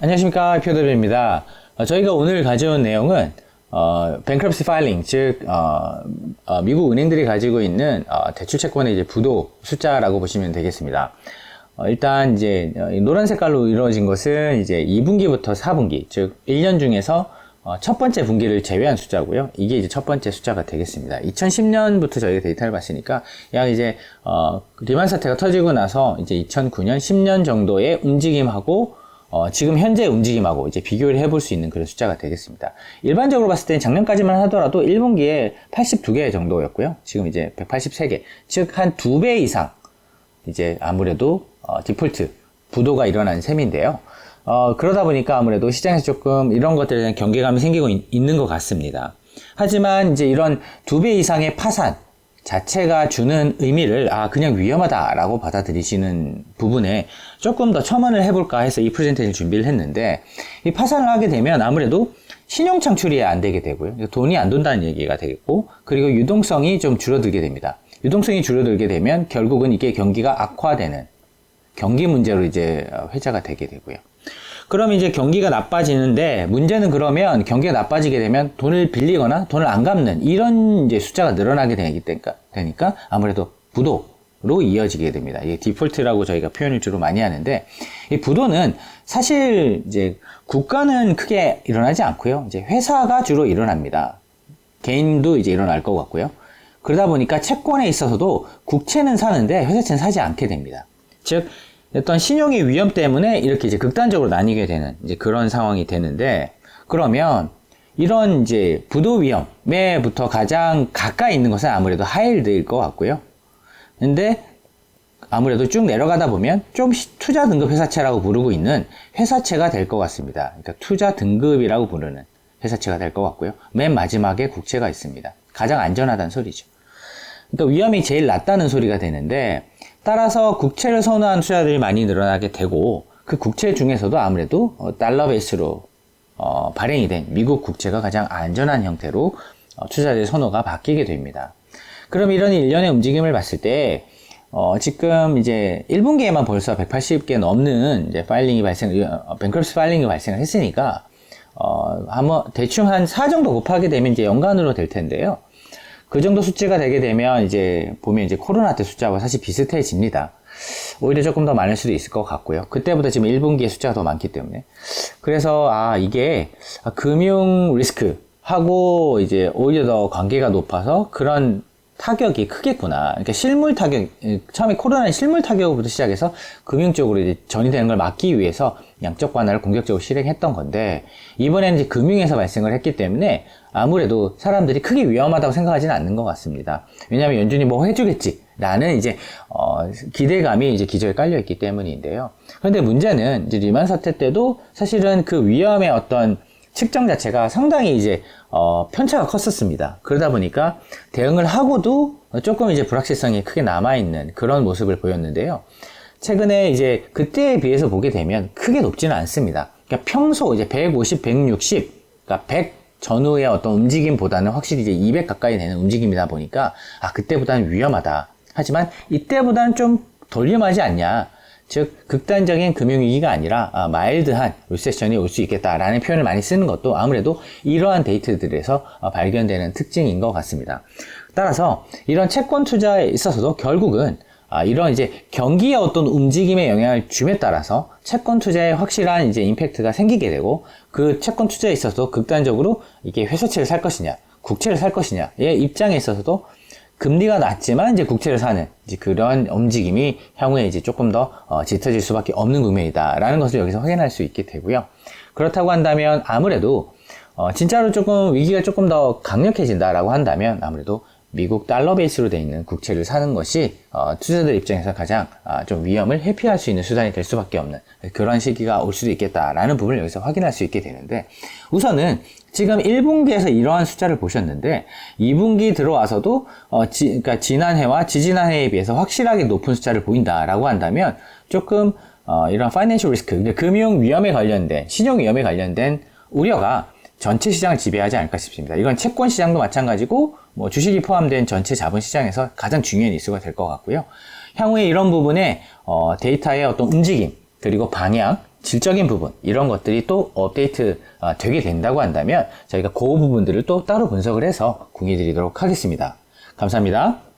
안녕하십니까, 표더블입니다. 저희가 오늘 가져온 내용은 bankruptcy filing, 즉 미국 은행들이 가지고 있는 대출 채권의 이제 부도 숫자라고 보시면 되겠습니다. 일단 이제 노란 색깔로 이루어진 것은 이제 2분기부터 4분기, 즉 1년 중에서 첫 번째 분기를 제외한 숫자고요. 이게 이제 첫 번째 숫자가 되겠습니다. 2010년부터 저희가 데이터를 봤으니까 약 이제 리만 사태가 터지고 나서 이제 2009년, 10년 정도의 움직임하고 지금 현재 움직임하고 이제 비교를 해볼 수 있는 그런 숫자가 되겠습니다. 일반적으로 봤을 때 작년까지만 하더라도 1분기에 82개 정도였고요. 지금 이제 183개, 즉 한 2배 이상 이제 아무래도 디폴트, 부도가 일어난 셈인데요. 그러다 보니까 아무래도 시장에서 조금 이런 것들에 대한 경계감이 생기고 있는 것 같습니다. 하지만 이제 이런 2배 이상의 파산 자체가 주는 의미를 그냥 위험하다라고 받아들이시는 부분에 조금 더 첨언을 해볼까 해서 이 프레젠테이션을 준비를 했는데, 이 파산을 하게 되면 아무래도 신용 창출이 안 되게 되고요. 돈이 안 돈다는 얘기가 되겠고, 그리고 유동성이 좀 줄어들게 됩니다. 유동성이 줄어들게 되면 결국은 이게 경기가 악화되는 경기 문제로 이제 회자가 되게 되고요. 그럼 이제 경기가 나빠지는데, 문제는 그러면 경기가 나빠지게 되면 돈을 빌리거나 돈을 안 갚는 이런 이제 숫자가 늘어나게 되니까 아무래도 부도로 이어지게 됩니다. 이게 디폴트라고 저희가 표현을 주로 많이 하는데, 이 부도는 사실 이제 국가는 크게 일어나지 않고요. 이제 회사가 주로 일어납니다. 개인도 이제 일어날 것 같고요. 그러다 보니까 채권에 있어서도 국채는 사는데 회사채는 사지 않게 됩니다. 즉, 어떤 신용의 위험 때문에 이렇게 이제 극단적으로 나뉘게 되는 이제 그런 상황이 되는데, 그러면 이런 이제 부도 위험에부터 가장 가까이 있는 것은 아무래도 하이힐드일 것 같고요. 근데 아무래도 쭉 내려가다 보면 좀 투자 등급 회사채라고 부르고 있는 회사채가 될 것 같습니다. 그러니까 투자 등급이라고 부르는 회사채가 될 것 같고요. 맨 마지막에 국채가 있습니다. 가장 안전하다는 소리죠. 그러니까 위험이 제일 낮다는 소리가 되는데, 따라서 국채를 선호하는 투자들이 많이 늘어나게 되고, 그 국채 중에서도 아무래도 달러 베이스로 발행이 된 미국 국채가 가장 안전한 형태로 투자자들의 선호가 바뀌게 됩니다. 그럼 이런 일련의 움직임을 봤을 때 지금 이제 1분기에만 벌써 180개 넘는 이제 bankruptcy 파일링이 발생을 했으니까 한번 대충 한 4 정도 곱하게 되면 이제 연간으로 될 텐데요. 그 정도 수치가 되게 되면 이제 보면 이제 코로나 때 숫자와 사실 비슷해집니다. 오히려 조금 더 많을 수도 있을 것 같고요. 그때보다 지금 1분기의 숫자가 더 많기 때문에. 그래서 이게 금융 리스크하고 이제 오히려 더 관계가 높아서 그런 타격이 크겠구나. 그러니까 실물 타격, 처음에 코로나는 실물 타격부터 시작해서 금융 쪽으로 이제 전이되는 걸 막기 위해서 양적 완화를 공격적으로 실행했던 건데, 이번에는 이제 금융에서 발생을 했기 때문에 아무래도 사람들이 크게 위험하다고 생각하지는 않는 것 같습니다. 왜냐하면 연준이 뭐 해주겠지 라는 이제 기대감이 이제 기저에 깔려 있기 때문인데요. 그런데 문제는 이제 리만 사태 때도 사실은 그 위험의 어떤 측정 자체가 상당히 이제 편차가 컸었습니다. 그러다 보니까 대응을 하고도 조금 이제 불확실성이 크게 남아있는 그런 모습을 보였는데요. 최근에 이제 그때에 비해서 보게 되면 크게 높지는 않습니다. 그러니까 평소 이제 150, 160, 그러니까 100 전후의 어떤 움직임보다는 확실히 이제 200 가까이 되는 움직임이다 보니까 그때보다는 위험하다. 하지만 이때보다는 좀 덜 위험하지 않냐. 즉 극단적인 금융위기가 아니라 마일드한 리세션이 올 수 있겠다라는 표현을 많이 쓰는 것도 아무래도 이러한 데이터들에서 발견되는 특징인 것 같습니다. 따라서 이런 채권 투자에 있어서도 결국은 이런 이제 경기의 어떤 움직임에 영향을 줌에 따라서 채권 투자에 확실한 이제 임팩트가 생기게 되고, 그 채권 투자에 있어서도 극단적으로 이게 회사채를 살 것이냐, 국채를 살 것이냐의 입장에 있어서도 금리가 낮지만 이제 국채를 사는 이제 그런 움직임이 향후에 이제 조금 더 짙어질 수밖에 없는 국면이다라는 것을 여기서 확인할 수 있게 되고요. 그렇다고 한다면 아무래도 진짜로 조금 위기가 조금 더 강력해진다라고 한다면 아무래도 미국 달러 베이스로 되어 있는 국채를 사는 것이 투자자들 입장에서 가장 좀 위험을 회피할 수 있는 수단이 될 수밖에 없는 그런 시기가 올 수도 있겠다라는 부분을 여기서 확인할 수 있게 되는데, 우선은 지금 1분기에서 이러한 숫자를 보셨는데 2분기 들어와서도 그러니까 지난해와 지지난해에 비해서 확실하게 높은 숫자를 보인다라고 한다면 조금 이런 파이낸셜 리스크, 금융 위험에 관련된, 신용 위험에 관련된 우려가 전체 시장을 지배하지 않을까 싶습니다. 이건 채권 시장도 마찬가지고 뭐 주식이 포함된 전체 자본 시장에서 가장 중요한 이슈가 될 것 같고요. 향후에 이런 부분에 데이터의 어떤 움직임 그리고 방향, 질적인 부분 이런 것들이 또 업데이트 되게 된다고 한다면 저희가 그 부분들을 또 따로 분석을 해서 공유 드리도록 하겠습니다. 감사합니다.